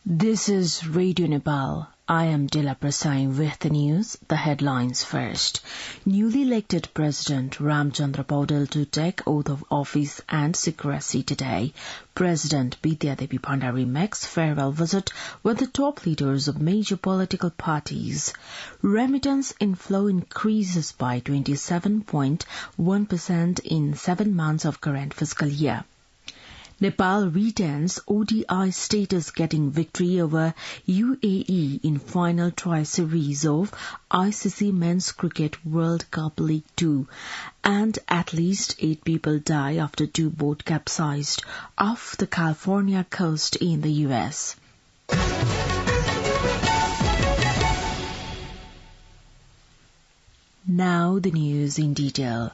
This is Radio Nepal. I am Dila Prasai with the news. The headlines first. Newly elected President Ramchandra Paudel to take oath of office and secrecy today. President Bidya Devi Bhandari makes farewell visit with the top leaders of major political parties. Remittance inflow increases by 27.1% in 7 months of current fiscal year. Nepal retains ODI status, getting victory over UAE in final tri-series of ICC Men's Cricket World Cup League 2. And at least 8 people die after 2 boats capsized off the California coast in the U.S. Now the news in detail.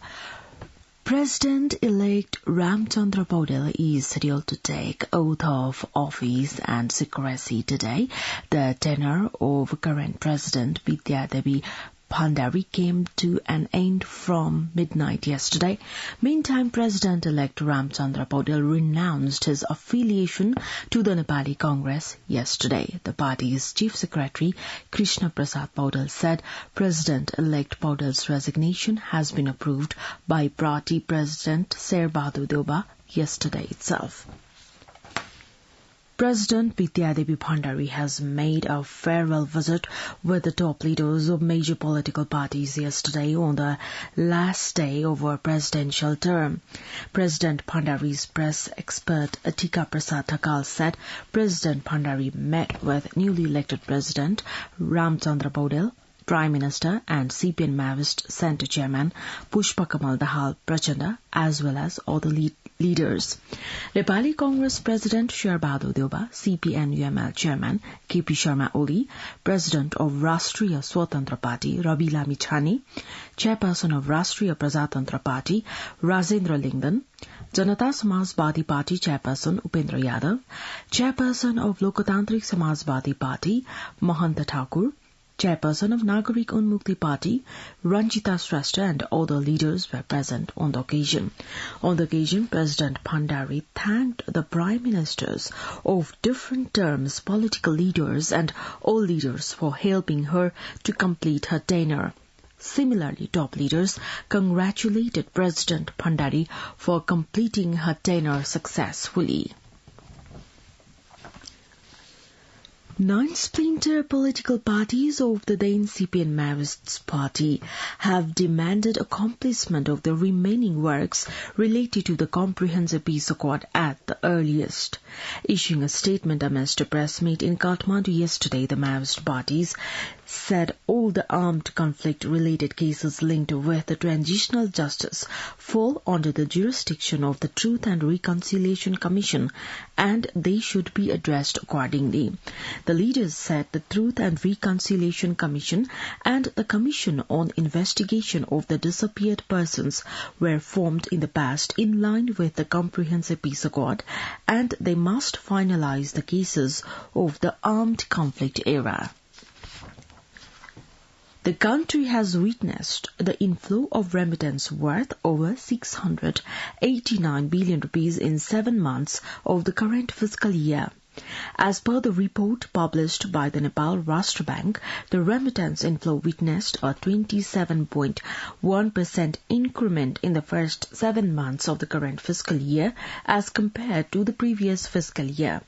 President-elect Ramchandra Paudel is scheduled to take oath of office and secrecy today. The tenure of current President Bidya Devi Bhandari came to an end from midnight yesterday. Meantime, President-elect Ramchandra Paudel renounced his affiliation to the Nepali Congress yesterday. The party's Chief Secretary, Krishna Prasad Paudel, said President-elect Paudel's resignation has been approved by party President Sher Bahadur Deuba yesterday itself. President Bidya Devi Bhandari has made a farewell visit with the top leaders of major political parties yesterday on the last day of her presidential term. President Bhandari's press expert Atika Prasad Thakal said President Bhandari met with newly elected President Ramchandra Paudel, Prime Minister and CPN Maoist Centre Chairman Pushpa Kamal Dahal Prachanda, as well as other leaders. Nepali Congress President Sher Bahadur Deuba, CPN-UML Chairman KP Sharma Oli, President of Rashtriya Swatantra Party Rabi Lami Chhane, Chairperson of Rashtriya Prajatantra Party Rajendra Lingdan, Janata Samajwadi Party Chairperson Upendra Yadav, Chairperson of Lokatantrik Samajwadi Party Mahanta Thakur, Chairperson of Nagarik Unmukti Party, Ranjita Shrestha, and other leaders were present on the occasion. On the occasion, President Bhandari thanked the Prime Ministers of different terms, political leaders, and all leaders for helping her to complete her tenure. Similarly, top leaders congratulated President Bhandari for completing her tenure successfully. 9 splinter political parties of the then CPN Maoist Party have demanded accomplishment of the remaining works related to the comprehensive peace accord at the earliest. Issuing a statement amidst a press meet in Kathmandu yesterday, the Maoist parties said all the armed conflict-related cases linked with the transitional justice fall under the jurisdiction of the Truth and Reconciliation Commission, and they should be addressed accordingly. The leaders said the Truth and Reconciliation Commission and the Commission on Investigation of the Disappeared Persons were formed in the past in line with the Comprehensive Peace Accord, and they must finalize the cases of the armed conflict era. The country has witnessed the inflow of remittance worth over 689 billion rupees in 7 months of the current fiscal year. As per the report published by the Nepal Rashtra Bank, the remittance inflow witnessed a 27.1% increment in the first 7 months of the current fiscal year as compared to the previous fiscal year.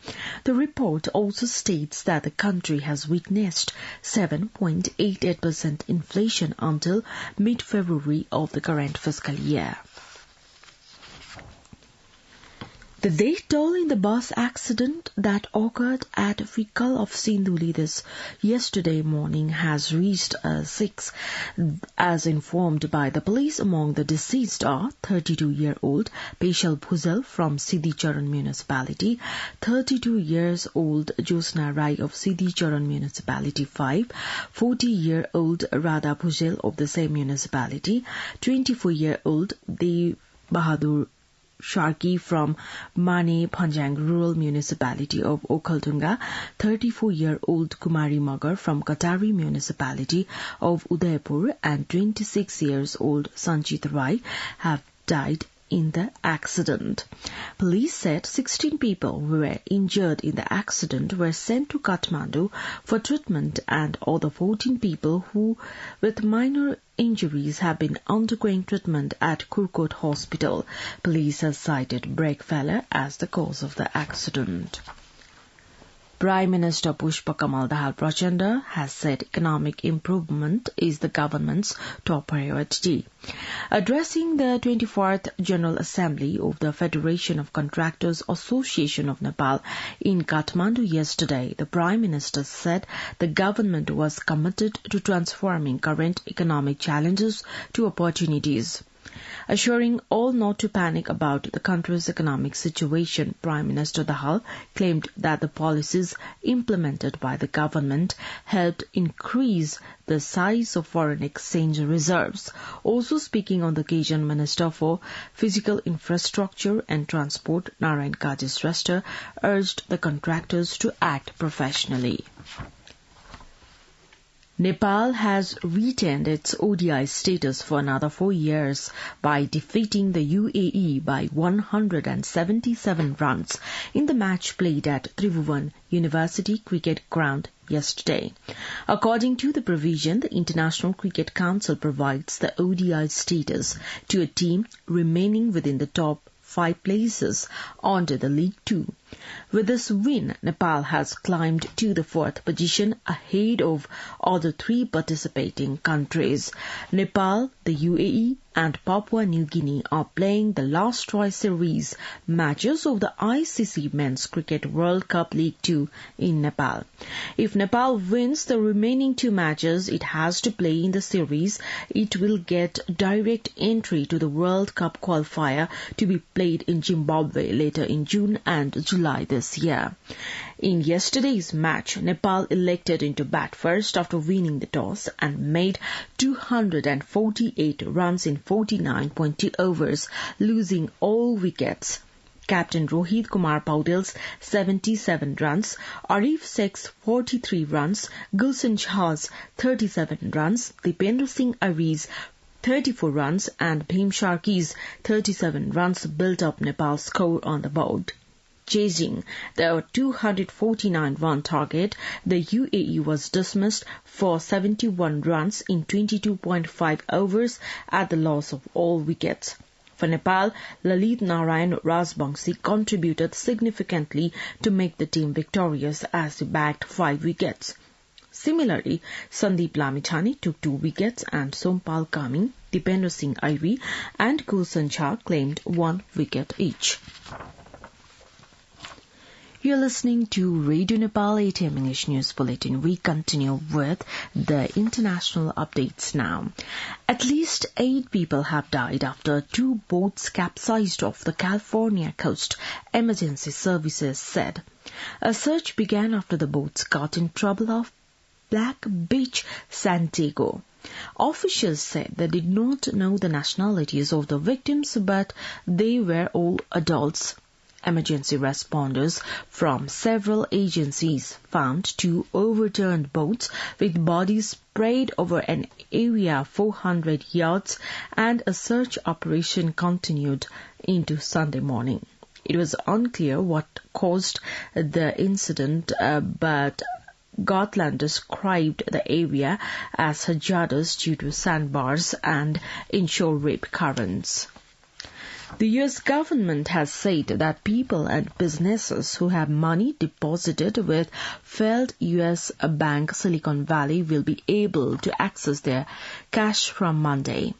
The report also states that the country has witnessed 7.88% inflation until mid-February of the current fiscal year. The death toll in the bus accident that occurred at Fikal of Sinduli this yesterday morning has reached 6, as informed by the police. Among the deceased are 32-year-old Peshal Bhujal from Siddhicharan Municipality, 32-years-old Josna Rai of Siddhicharan Municipality 5, 40-year-old Radha Bhujal of the same municipality, 24-year-old Dev Bahadur Sharki from Mane Panjang Rural Municipality of Okhaltunga, 34-year-old Kumari Magar from Katari Municipality of Udaipur, and 26-years-old Sanchit Rai have died in the accident. Police said 16 people who were injured in the accident were sent to Kathmandu for treatment, and other 14 people who with minor injuries have been undergoing treatment at Kurkot Hospital. Police has cited brake failure as the cause of the accident. Prime Minister Pushpa Kamal Dahal Prachanda has said economic improvement is the government's top priority. Addressing the 24th General Assembly of the Federation of Contractors Association of Nepal in Kathmandu yesterday, the Prime Minister said the government was committed to transforming current economic challenges to opportunities. Assuring all not to panic about the country's economic situation, Prime Minister Dahal claimed that the policies implemented by the government helped increase the size of foreign exchange reserves. Also speaking on the occasion, Minister for Physical Infrastructure and Transport, Narayan Kaji Shrestha, urged the contractors to act professionally. Nepal has retained its ODI status for another 4 years by defeating the UAE by 177 runs in the match played at Tribhuvan University Cricket Ground yesterday. According to the provision, the International Cricket Council provides the ODI status to a team remaining within the top 5 places under the League 2. With this win, Nepal has climbed to the 4th position ahead of other 3 participating countries. Nepal, the UAE and Papua New Guinea are playing the last try series matches of the ICC Men's Cricket World Cup League 2 in Nepal. If Nepal wins the remaining 2 matches it has to play in the series, it will get direct entry to the World Cup qualifier to be played in Zimbabwe later in June and July this year. In yesterday's match, Nepal elected to bat first after winning the toss and made 248 runs in 49.2 overs, losing all wickets. Captain Rohit Kumar Paudil's 77 runs, Arif Sheikh's 43 runs, Gulshan Shah's 37 runs, Dipendra Singh Ari's 34 runs and Bhim Sharki's 37 runs built up Nepal's score on the board. Chasing the 249-run target, the UAE was dismissed for 71 runs in 22.5 overs at the loss of all wickets. For Nepal, Lalit Narayan Rajbangshi contributed significantly to make the team victorious as he bagged 5 wickets. Similarly, Sandeep Lamithani took 2 wickets and Sompal Kami, Dipendra Singh Airi and Gulshan Shah claimed 1 wicket each. You're listening to Radio Nepal 8 AM English News Bulletin. We continue with the international updates now. At least 8 people have died after 2 boats capsized off the California coast, emergency services said. A search began after the boats got in trouble off Black Beach, San Diego. Officials said they did not know the nationalities of the victims, but they were all adults. Emergency responders from several agencies found 2 overturned boats with bodies spread over an area 400 yards, and a search operation continued into Sunday morning. It was unclear what caused the incident, but Gotland described the area as hazardous due to sandbars and inshore rip currents. The U.S. government has said that people and businesses who have money deposited with failed U.S. bank Silicon Valley will be able to access their cash from Monday.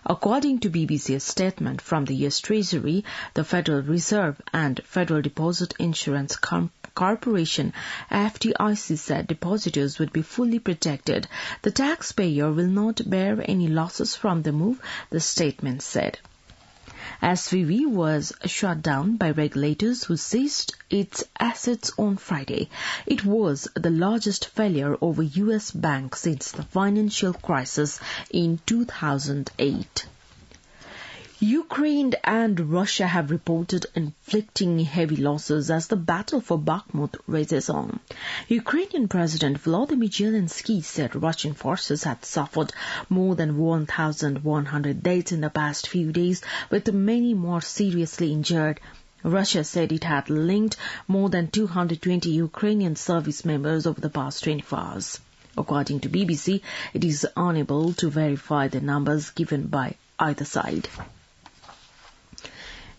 According to BBC's statement from the U.S. Treasury, the Federal Reserve and Federal Deposit Insurance Corporation FDIC said depositors would be fully protected. The taxpayer will not bear any losses from the move, the statement said. SVB was shut down by regulators who seized its assets on Friday. It was the largest failure of a U.S. bank since the financial crisis in 2008. Ukraine and Russia have reported inflicting heavy losses as the battle for Bakhmut rages on. Ukrainian President Volodymyr Zelensky said Russian forces had suffered more than 1,100 deaths in the past few days, with many more seriously injured. Russia said it had linked more than 220 Ukrainian service members over the past 24 hours. According to BBC, it is unable to verify the numbers given by either side.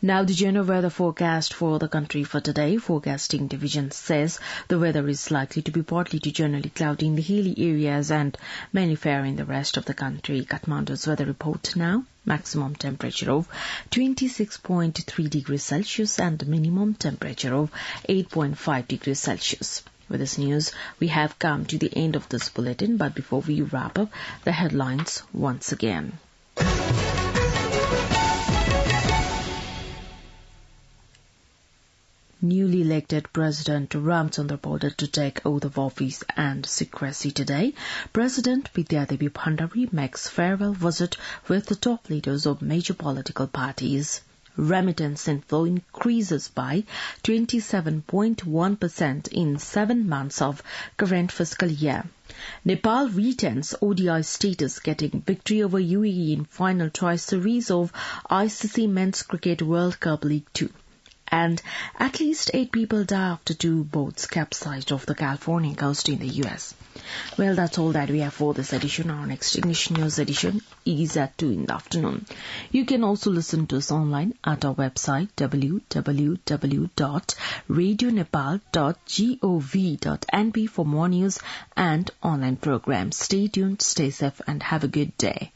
Now the general weather forecast for the country for today. Forecasting division says the weather is likely to be partly to generally cloudy in the hilly areas and mainly fair in the rest of the country. Kathmandu's weather report now. Maximum temperature of 26.3 degrees Celsius and minimum temperature of 8.5 degrees Celsius. With this news, we have come to the end of this bulletin, but before we wrap up, the headlines once again. Newly elected President Ramchandra Pal to take oath of office and secrecy today. President Vidyadevi Bhandari makes farewell visit with the top leaders of major political parties. Remittance inflow increases by 27.1% in 7 months of current fiscal year. Nepal retains ODI status, getting victory over UAE in final choice series of ICC Men's Cricket World Cup League 2. And at least 8 people die after 2 boats capsized off the California coast in the U.S. Well, that's all that we have for this edition. Our next English news edition is at 2 in the afternoon. You can also listen to us online at our website www.radionepal.gov.np for more news and online programs. Stay tuned, stay safe, and have a good day.